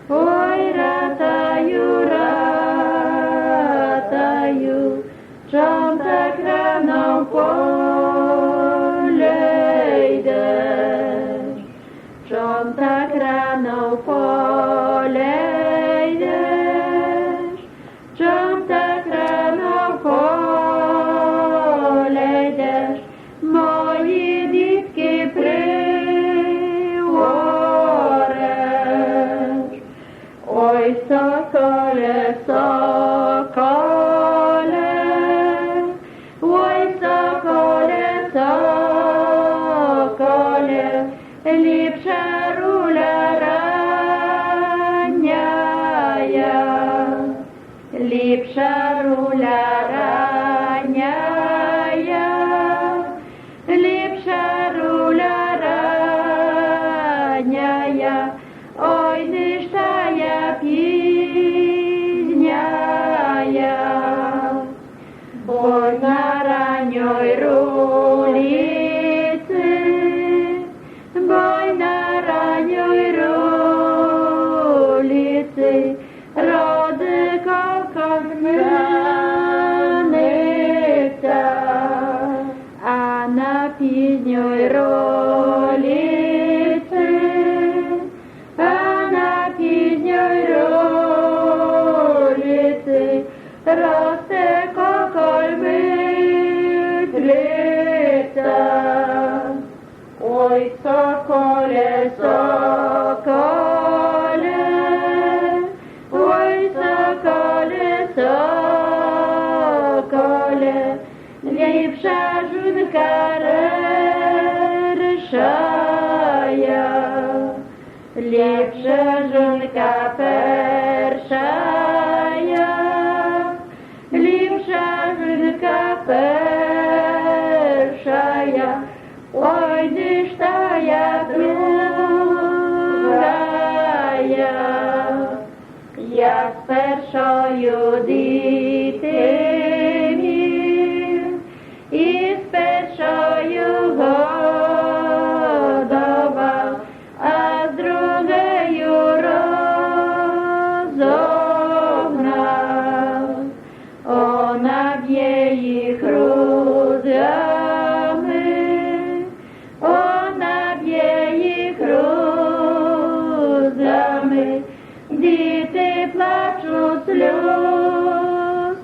Ой, ратаю, ратаю, чом так рано в поле йдеш, чом так рано в поле йдеш, чом так рано в поле йдеш, мої дітки привореш. Ой, соколе, соколе, ой, соколе, соколе, ліпша руля раняя, ліпша руля раняя, ліпша руля раняя, ой, не ж тая пізняя, бой на ранньой рулиці, бой на ранньой рулиці, родиков космяниця, а на пізньой рулиці, а на пізньой рулиці росте коколь битриця. Ой, соколе, соколе, ой, соколе, соколе, ліпша жінка рішає, ліпша жінка першая, ліпша жінка першая, ой, де ж тая другая, я з першою дитиною, і з першою годував, а з другою розогнав. Вона б'є їх грузами, вона б'є їх грузами, діти плачуть сльозками.